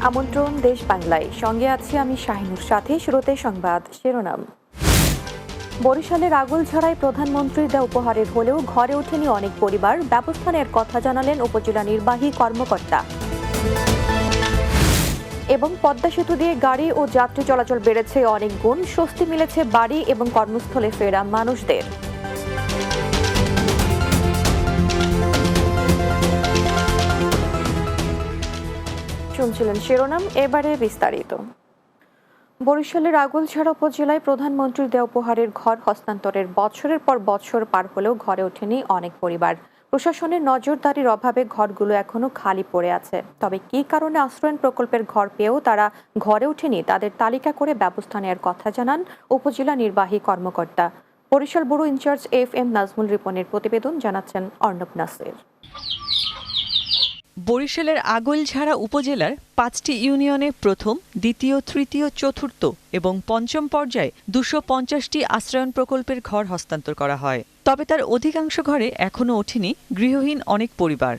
আমন্ত্রণ দেশ বাংলায়, সঙ্গে আছি আমি শাহিনুর। সাথে শুরুতে সংবাদ শিরোনাম। বরিশালের আগলঝাড়ায় প্রধানমন্ত্রীর দেওয়া উপহারের হলেও ঘরে ওঠেনি অনেক পরিবার, ব্যবস্থা নেওয়ার কথা জানালেন উপজেলা নির্বাহী কর্মকর্তা। এবং পদ্মা সেতু দিয়ে গাড়ি ও যাত্রী চলাচল বেড়েছে অনেক গুণ, স্বস্তি মিলেছে বাড়ি এবং কর্মস্থলে ফেরা মানুষদের। শুনছিলেন শিরোনাম, এবারে বিস্তারিত। বরিশালের আগলঝাড়া উপজেলায় প্রধানমন্ত্রীর দেওয়া উপহারের ঘর হস্তান্তরের বছরের পর বছর পার হলেও ঘরে ওঠেনি অনেক পরিবার। প্রশাসনের নজরদারির অভাবে ঘরগুলো এখনো খালি পড়ে আছে। তবে কী কারণে আশ্রয়ণ প্রকল্পের ঘর পেয়েও তারা ঘরে ওঠেনি, তাদের তালিকা করে ব্যবস্থা নেওয়ার কথা জানান উপজেলা নির্বাহী কর্মকর্তা। Barishal bureau in charge FM Nazmul রিপনের প্রতিবেদন, জানাচ্ছেন অর্ণব নাসির। বরিশালের আগলঝাড়া উপজেলার 5টি ইউনিয়নে প্রথম, দ্বিতীয়, তৃতীয়, চতুর্থ এবং পঞ্চম পর্যায়ে 250টি আশ্রয়ণ প্রকল্পের ঘর হস্তান্তর করা হয়। তবে তার অধিকাংশ ঘরে এখনও ওঠেনি গৃহহীন অনেক পরিবার।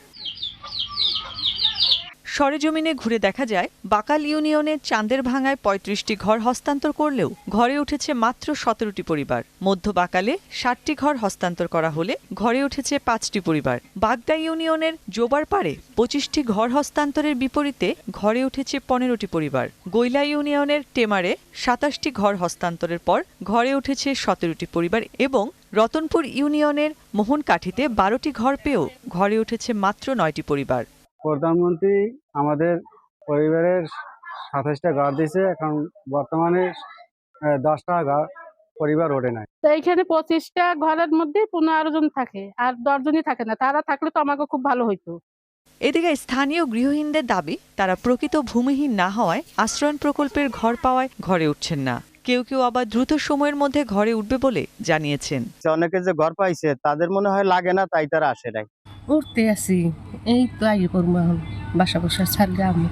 সরেজমিনে ঘুরে দেখা যায়, বাকাল ইউনিয়নে চাঁদের ভাঙায় 35টি ঘর হস্তান্তর করলেও ঘরে উঠেছে মাত্র 17টি পরিবার। মধ্য বাকালে 60টি ঘর হস্তান্তর করা হলে ঘরে উঠেছে 5টি পরিবার। বাগদা ইউনিয়নের জোবার পাড়ে 25টি ঘর হস্তান্তরের বিপরীতে ঘরে উঠেছে 15টি পরিবার। গৈলা ইউনিয়নের টেমারে 27টি ঘর হস্তান্তরের পর ঘরে উঠেছে 17টি পরিবার এবং রতনপুর ইউনিয়নের মোহনকাঠিতে 12টি ঘর পেয়েও ঘরে উঠেছে মাত্র 9টি পরিবার। প্রধানমন্ত্রী আমাদের পরিবারের 27টা ঘর দিয়েছে, এখন বর্তমানে 10টা ঘর পরিবার ওঠে নাই। তো এইখানে 25টা ঘরের মধ্যে 15 জন থাকে, আর 10 জনই থাকে না। তারা থাকলে তো আমাকে খুব ভালো হইতো। এদিকে স্থানীয় গৃহহীনদের দাবি, তারা প্রকৃত ভূমিহীন না হওয়ায় আশ্রয়ণ প্রকল্পের ঘর পাওয়ায় ঘরে উঠছেন না। কেউ কেউ আবার দ্রুত সময়ের মধ্যে ঘরে উঠবে বলে জানিয়েছেন। অনেকে যে ঘর পাইছে তাদের মনে হয় লাগে না, তাই তারা আসে নাই। উঠতে আসি, এই তো আগে করবো এখন বাসা বসা ছাড়লে আমি।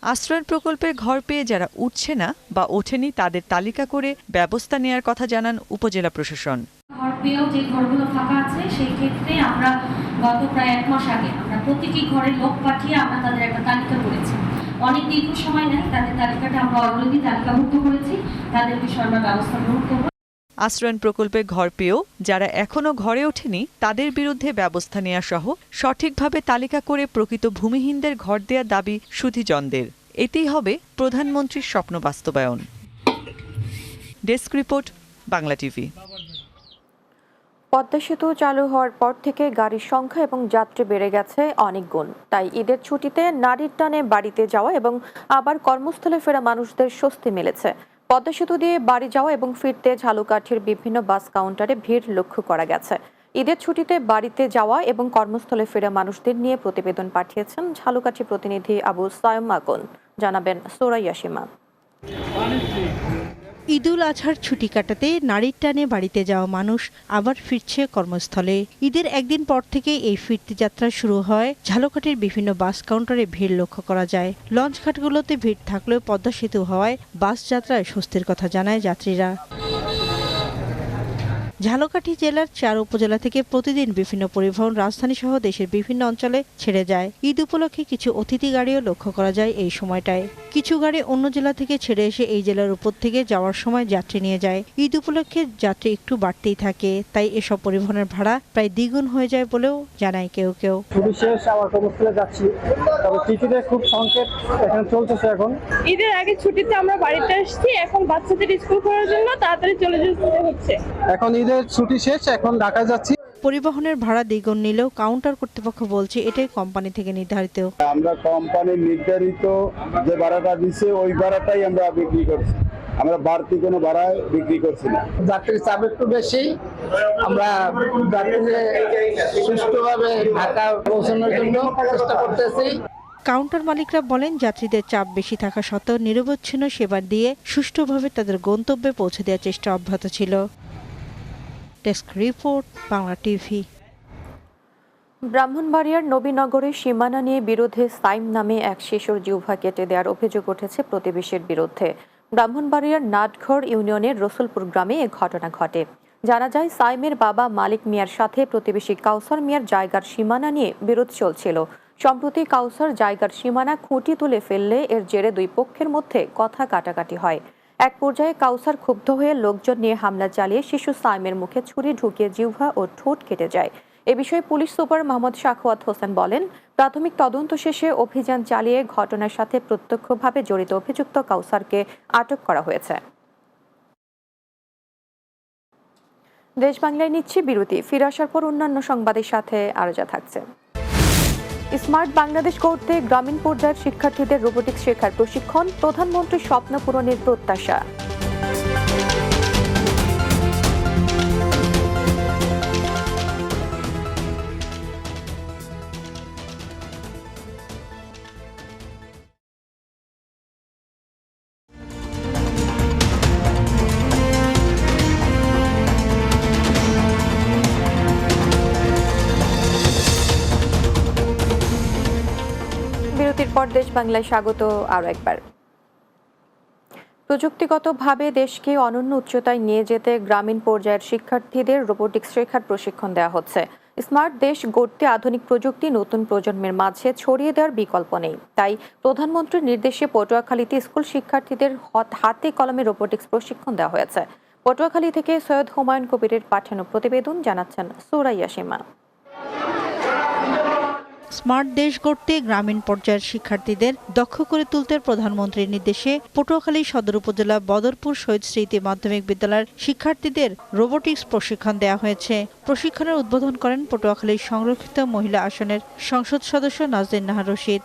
আশ্রয়ণ প্রকল্পের ঘর পেয়ে যারা উঠছে না বা ওঠেনি তাদের তালিকা করে ব্যবস্থা নেয়ার কথা জানান উপজেলা প্রশাসন। ঘর পেয়েও যে ঘরগুলো ফাঁকা আছে সেই ক্ষেত্রে আমরা গত প্রায় 1 মাস আগে আমরা প্রতিটি ঘরের লোক পাঠিয়ে আমরা তাদের একটা তালিকা করেছি। অনেক দীর্ঘ সময় নেই, তাদের তালিকাটা আমরা অলরেডি তালিকাভুক্ত করেছি, তাদের বিষয়ে আমরা ব্যবস্থা গ্রহণ করব। আশ্রয়ণ প্রকল্পে ঘর পেয়েও যারা এখনো ঘরে ওঠেনি তাদের বিরুদ্ধে ব্যবস্থা নেওয়া সহ সঠিকভাবে তালিকা করে প্রকৃত ভূমিহীনদের ঘর দেওয়ার দাবি সুধীজনদের। এতেই হবে প্রধানমন্ত্রীর স্বপ্ন বাস্তবায়ন। Desk report, Bangla TV. Padma সেতু চালু হওয়ার পর থেকে গাড়ির সংখ্যা এবং যাত্রী বেড়ে গেছে অনেক গুণ। তাই ঈদের ছুটিতে নারীর টানে বাড়িতে যাওয়া এবং আবার কর্মস্থলে ফেরা মানুষদের স্বস্তি মিলেছে। পদ্মা সেতু দিয়ে বাড়ি যাওয়া এবং ফিরতে ঝালকাঠির বিভিন্ন বাস কাউন্টারে ভিড় লক্ষ্য করা গেছে। ঈদের ছুটিতে বাড়িতে যাওয়া এবং কর্মস্থলে ফেরা মানুষদের নিয়ে প্রতিবেদন পাঠিয়েছেন ঝালকাঠি প্রতিনিধি আবু সায়ম মাকুন। জানাবেন সোরাইয়া সীমা। ঈদুল আজহার ছুটি কাটাতে নারীর টানে বাড়িতে যাওয়া মানুষ আবার ফিরছে কর্মস্থলে। ঈদের একদিন পর থেকে এই ফিরতি যাত্রা শুরু হয়। ঝালকাঠির বিভিন্ন বাস কাউন্টারে ভিড় লক্ষ্য করা যায়। লঞ্চঘাটগুলোতে ভিড় থাকলেও পদ্মা সেতু হওয়ায় বাস যাত্রায় স্বস্তির কথা জানায় যাত্রীরা। ঝালকাঠি জেলার 4 উপজেলা থেকে প্রতিদিন বিভিন্ন পরিবহন রাজধানী সহ দেশের বিভিন্ন অঞ্চলে ছেড়ে যায়। ঈদ উপলক্ষে কিছু অতিথি গাড়িও লক্ষ্য করা যায় এই সময়টায়। কিছু গাড়ি অন্য জেলা থেকে ছেড়ে এসে এই জেলার উপর থেকে যাওয়ার সময় যাত্রী নিয়ে যায়। ঈদ উপলক্ষে যাত্রী একটু বাড়তেই থাকে, তাই এসব পরিবহনের ভাড়া প্রায় দ্বিগুণ হয়ে যায় বলেও জানায় কেউ কেউ। ছুটি শেষ, আবার কর্মস্থলে যাচ্ছি, তবে টিকিটের খুব সংকট এখানে চলতেছে। এখন ঈদের আগে ছুটিতে আমরা বাড়িতে আসছি, এখন বাচ্চাদের স্কুল করার জন্য তাড়াতাড়ি চলে যেতে হচ্ছে। এখন ঈদের ছুটি শেষ, এখন ঢাকা যাচ্ছি। পরিবহনের ভাড়া দ্বিগুণ নিলেও কাউন্টার কর্তৃপক্ষ বলছে এটাই কোম্পানি থেকে নির্ধারিত। আমরা কোম্পানির নির্ধারিত যে ভাড়াটা দিচ্ছে ওই ভাড়াটাই আমরা বিক্রি করছি, আমরা বাড়তি কোনো ভাড়া বিক্রি করছি না। যাত্রীর চাপ একটু বেশি, আমরা যাত্রীদের সুষ্ঠুভাবে ঢাকা পৌঁছানোর জন্য চেষ্টা করতেছি। কাউন্টার মালিকরা বলেন, যাত্রীদের চাপ বেশি থাকা সত্ত্বেও নিরবচ্ছিন্ন সেবা দিয়ে সুষ্ঠুভাবে তাদের গন্তব্যে পৌঁছে দেওয়ার চেষ্টা অব্যাহত ছিল। Desk report, Bangla TV. ব্রাহ্মণবাড়িয়ার নবীনগরের সীমানা নিয়ে বিরোধে সাইম নামে এক শিশুর জিহ্বা কেটে দেওয়ার অভিযোগ উঠেছে প্রতিবেশীর বিরুদ্ধে। ব্রাহ্মণবাড়িয়ার নাটঘর ইউনিয়নের রসুলপুর গ্রামে এ ঘটনা ঘটে। জানা যায়, সাইমের বাবা মালিক মিয়ার সাথে প্রতিবেশী কাউসার মিয়ার জায়গার সীমানা নিয়ে বিরোধ চলছিল। সম্প্রতি কাউসার জায়গার সীমানা খুঁটি তুলে ফেললে এর জেরে দুই পক্ষের মধ্যে কথা কাটাকাটি হয়। এক পর্যায়ে কাউসার ক্ষুব্ধ হয়ে লোকজন নিয়ে হামলা চালিয়ে শিশু সাইমের মুখে ছুরি ঢুকিয়ে জিহ্বা ও ঠোঁট কেটে যায়। এ বিষয়ে পুলিশ সুপার মোহাম্মদ সাখাওয়াত হোসেন বলেন, প্রাথমিক তদন্ত শেষে অভিযান চালিয়ে ঘটনার সাথে প্রত্যক্ষভাবে জড়িত অভিযুক্ত কাউসারকে আটক করা হয়েছে। দেশ বাংলায় নিচ্ছি বিরতি, ফিরে আসার পর অন্যান্য সংবাদের সাথে আরজা থাকছে। স্মার্ট বাংলাদেশ গড়তে গ্রামীণ পর্যায়ের শিক্ষার্থীদের রোবোটিক্স শেখার প্রশিক্ষণ, প্রধানমন্ত্রীর স্বপ্ন পূরণের প্রত্যাশা। বিরতির পর দেশ বাংলায় স্বাগত আরও একবার। প্রযুক্তিগতভাবে দেশকে অনন্য উচ্চতায় নিয়ে যেতে গ্রামীণ পর্যায়ের শিক্ষার্থীদের রোবোটিক্স শেখার প্রশিক্ষণ দেওয়া হচ্ছে। স্মার্ট দেশ গড়তে আধুনিক প্রযুক্তি নতুন প্রজন্মের মাঝে ছড়িয়ে দেওয়ার বিকল্প নেই। তাই প্রধানমন্ত্রীর নির্দেশে পটুয়াখালীতে স্কুল শিক্ষার্থীদের হাতে কলমে রোবোটিক্স প্রশিক্ষণ দেওয়া হয়েছে। পটুয়াখালী থেকে সৈয়দ হুমায়ুন কবিরের পাঠানো প্রতিবেদন, জানাচ্ছেন সুরাইয়া সীমা। স্মার্ট দেশ গড়তে গ্রামীণ পর্যায়ের শিক্ষার্থীদের দক্ষ করে তুলতে প্রধানমন্ত্রীর নির্দেশে পটুয়াখালী সদর উপজেলা বদরপুর শহীদ স্মৃতি মাধ্যমিক বিদ্যালয়ের শিক্ষার্থীদের রোবোটিক্স প্রশিক্ষণ দেওয়া হয়েছে। প্রশিক্ষণের উদ্বোধন করেন পটুয়াখালীর সংরক্ষিত মহিলা আসনের সংসদ সদস্য নাজনীন নাহার রশিদ।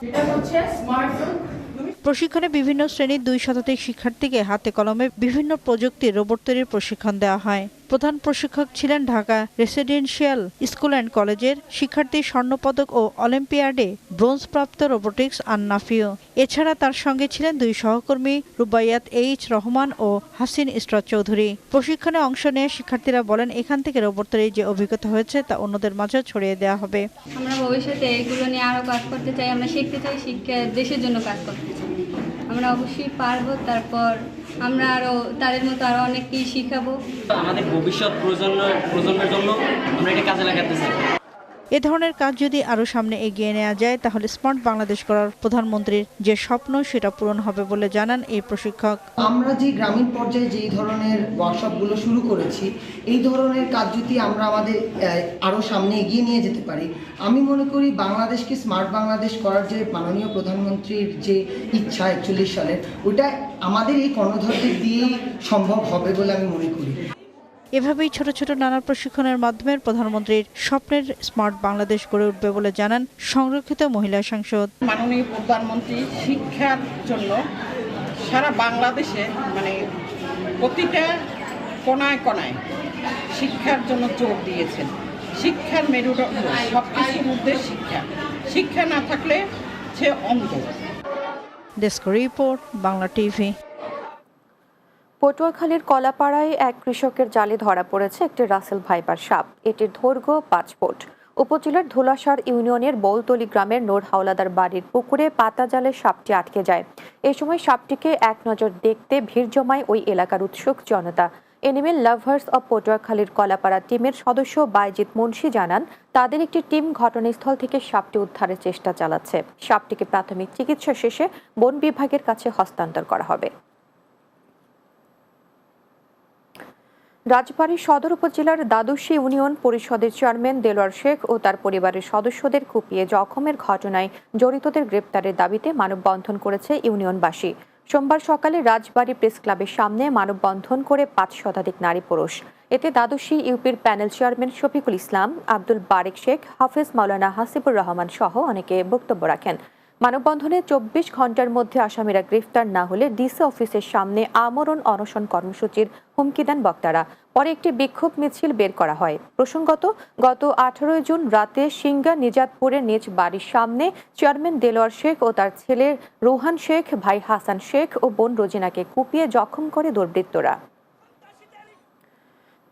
প্রশিক্ষণে বিভিন্ন শ্রেণীর 2 শতাধিক শিক্ষার্থীকে হাতে কলমে বিভিন্ন প্রযুক্তির রোবট তৈরির প্রশিক্ষণ দেওয়া হয়। প্রধান প্রশিক্ষক ছিলেন ঢাকা রেসিডেন্সিয়াল স্কুল অ্যান্ড কলেজের শিক্ষার্থী স্বর্ণপদক ও অলিম্পিয়াডে ব্রোঞ্জপ্রাপ্ত রোবোটিক্স আন্নাফিও। এছাড়া তার সঙ্গে ছিলেন 2 সহকর্মী রুবাইয়াত এইচ রহমান ও হাসিন ইসরাত চৌধুরী। প্রশিক্ষণে অংশ নিয়ে শিক্ষার্থীরা বলেন, এখান থেকে রোবট তৈরির যে অভিজ্ঞতা হয়েছে তা অন্যদের মাঝে ছড়িয়ে দেওয়া হবে। আমরা ভবিষ্যতে এগুলো নিয়ে আরও কাজ করতে চাই, আমরা শিখতে চাই, শিক্ষা দেশের জন্য কাজ করতে চাই। আমরা অবশ্যই পারবো, তারপর আমরা আরও তাদের মতো আরও অনেক কিছু শিখাবো। আমাদের ভবিষ্যৎ প্রজন্মের জন্য আমরা এটা কাজে লাগাতে চাই। এ ধরনের কাজ যদি আরও সামনে এগিয়ে নেওয়া যায় তাহলে স্মার্ট বাংলাদেশ করার প্রধানমন্ত্রীর যে স্বপ্ন সেটা পূরণ হবে বলে জানান এই প্রশিক্ষক। আমরা যে গ্রামীণ পর্যায়ে যেই ধরনের ওয়ার্কশপগুলো শুরু করেছি, এই ধরনের কাজ যদি আমরা আমাদের আরও সামনে এগিয়ে নিয়ে যেতে পারি, আমি মনে করি বাংলাদেশকে স্মার্ট বাংলাদেশ করার যে মাননীয় প্রধানমন্ত্রীর যে ইচ্ছা 41 সালের, ওটা আমাদের এই কর্ণধারদের দিয়েই সম্ভব হবে বলে আমি মনে করি। এভাবেই ছোট ছোট নানা প্রশিক্ষণের মাধ্যমে প্রধানমন্ত্রীর স্বপ্নের স্মার্ট বাংলাদেশ গড়ে উঠবে বলে জানান সংরক্ষিত মহিলা সাংসদ। মাননীয় প্রধানমন্ত্রী শিক্ষার জন্য সারা বাংলাদেশে প্রতিটা কোনায় কোনায় শিক্ষার জন্য জোর দিয়েছেন। শিক্ষার মেরুদণ্ড, সব কিছুর মধ্যে শিক্ষা না থাকলে সে অন্ধ। Desk report, Bangla TV. পটুয়াখালীর কলাপাড়ায় এক কৃষকের জালে ধরা পড়েছে একটি রাসেল ভাইপার সাপ। এটির দৈর্ঘ্য 5 ফুট। উপজেলার ধুলাসার ইউনিয়নের বৌলতলি গ্রামের নূর হাওলাদার বাড়ির পুকুরে পাতা জালে সাপটি আটকে যায়। এ সময় সাপটিকে এক নজর দেখতে ভিড় জমায় ওই এলাকার উৎসুক জনতা। এনিমেল লাভার্স অব পটুয়াখালীর কলাপাড়া টিমের সদস্য বাইজিৎ মুন্সি জানান, তাদের একটি টিম ঘটনাস্থল থেকে সাপটি উদ্ধারের চেষ্টা চালাচ্ছে। সাপটিকে প্রাথমিক চিকিৎসা শেষে বন বিভাগের কাছে হস্তান্তর করা হবে। রাজবাড়ী সদর উপজেলার দ্বাদশী ইউনিয়ন পরিষদের চেয়ারম্যান দেলোয়ার শেখ ও তার পরিবারের সদস্যদের কুপিয়ে জখমের ঘটনায় জড়িতদের গ্রেপ্তারের দাবিতে মানববন্ধন করেছে ইউনিয়নবাসী। সোমবার সকালে রাজবাড়ী প্রেস ক্লাবের সামনে মানববন্ধন করে 5 শতাধিক নারী পুরুষ। এতে দ্বাদশী ইউপির প্যানেল চেয়ারম্যান শফিকুল ইসলাম, আব্দুল বারেক শেখ, হাফেজ মাওলানা হাসিবুর রহমান সহ অনেকে বক্তব্য রাখেন। মানববন্ধনে 24 ঘন্টার মধ্যে আসামিরা গ্রেফতার না হলে ডিসি অফিসের সামনে আমরণ অনশন কর্মসূচির হুমকি দেন বক্তারা। পরে একটি বিক্ষোভ মিছিল বের করা হয়। প্রসঙ্গত, গত 18 জুন রাতে সিঙ্গা নিজাতপুরের নিজ বাড়ির সামনে চেয়ারম্যান দেলোয়ার শেখ ও তার ছেলে রোহান শেখ, ভাই হাসান শেখ ও বোন রোজিনাকে কুপিয়ে জখম করে দুর্বৃত্তরা।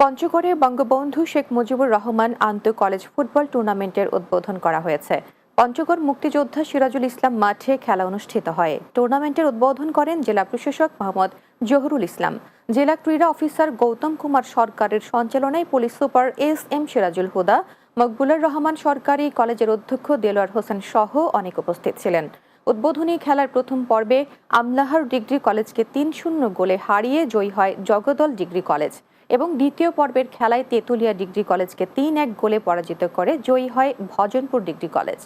পঞ্চগড়ে বঙ্গবন্ধু শেখ মুজিবুর রহমান আন্তঃ কলেজ ফুটবল টুর্নামেন্টের উদ্বোধন করা হয়েছে। পঞ্চগড় মুক্তিযোদ্ধা সিরাজুল ইসলাম মাঠে খেলা অনুষ্ঠিত হয়। টুর্নামেন্টের উদ্বোধন করেন জেলা প্রশাসক মোহাম্মদ জহুরুল ইসলাম। জেলা ক্রীড়া অফিসার গৌতম কুমার সরকারের সঞ্চালনায় পুলিশ সুপার SM সিরাজুল হুদা, মকবুলুর রহমান সরকারি কলেজের অধ্যক্ষ দেলোয়ার হোসেন সহ অনেক উপস্থিত ছিলেন। উদ্বোধনী খেলার প্রথম পর্বে আমলাহার ডিগ্রি কলেজকে 3-0 গোলে হারিয়ে জয়ী হয় জগদল ডিগ্রি কলেজ এবং দ্বিতীয় পর্বের খেলায় তেঁতুলিয়া ডিগ্রি কলেজকে 3-1 গোলে পরাজিত করে জয়ী হয় ভজনপুর ডিগ্রি কলেজ।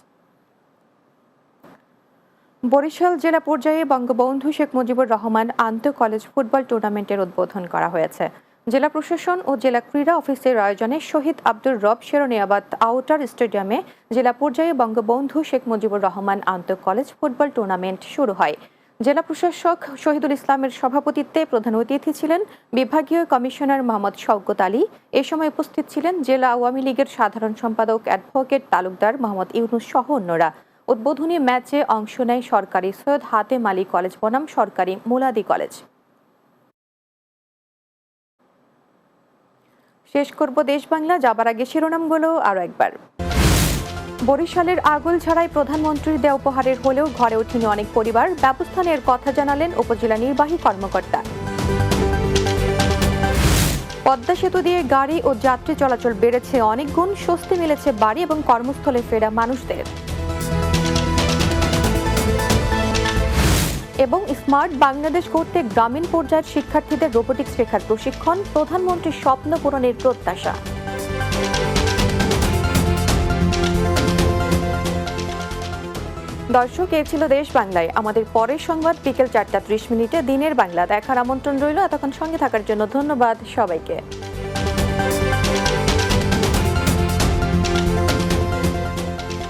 বরিশাল জেলা পর্যায়ে বঙ্গবন্ধু শেখ মুজিবুর রহমান আন্তঃ কলেজ ফুটবল টুর্নামেন্টের উদ্বোধন করা হয়েছে। জেলা প্রশাসন ও জেলা ক্রীড়া অফিসের আয়োজনে শহীদ আব্দুর রব শেরনিয়াবাদ আউটার স্টেডিয়ামে জেলা পর্যায়ে বঙ্গবন্ধু শেখ মুজিবুর রহমান আন্তঃ কলেজ ফুটবল টুর্নামেন্ট শুরু হয়। জেলা প্রশাসক শহীদুল ইসলামের সভাপতিত্বে প্রধান অতিথি ছিলেন বিভাগীয় কমিশনার মোহাম্মদ শওকত আলী। এ সময় উপস্থিত ছিলেন জেলা আওয়ামী লীগের সাধারণ সম্পাদক অ্যাডভোকেট তালুকদার মোহাম্মদ ইউনুস সহ অন্যরা। উদ্বোধনী ম্যাচে অংশ নেয় সরকারি সৈয়দ হাতেম আলী কলেজ বনাম সরকারি মুলাদি কলেজ। শেষ করব দেশ বাংলা, যাবার আগে শিরোনামগুলো আরো একবার। বরিশালের আগুলঝাড়ায় প্রধানমন্ত্রীর দেওয়া উপহারের হলেও ঘরে ওঠেনি অনেক পরিবার, ব্যবস্থা নেওয়ার কথা জানালেন উপজেলা নির্বাহী কর্মকর্তা। পদ্মা সেতু দিয়ে গাড়ি ও যাত্রী চলাচল বেড়েছে অনেক গুণ, স্বস্তি মিলেছে বাড়ি এবং কর্মস্থলে ফেরা মানুষদের। এবং স্মার্ট বাংলাদেশ গড়তে গ্রামীণ পর্যায়ের শিক্ষার্থীদের রোবোটিক্স শেখার প্রশিক্ষণ, প্রধানমন্ত্রীর স্বপ্ন পূরণের প্রত্যাশা। দর্শক, এ ছিল দেশ বাংলায়। আমাদের পরের সংবাদ বিকেল 4টা 30 মিনিটে দিনের বাংলা দেখার আমন্ত্রণ রইল। এতক্ষণ সঙ্গে থাকার জন্য ধন্যবাদ সবাইকে।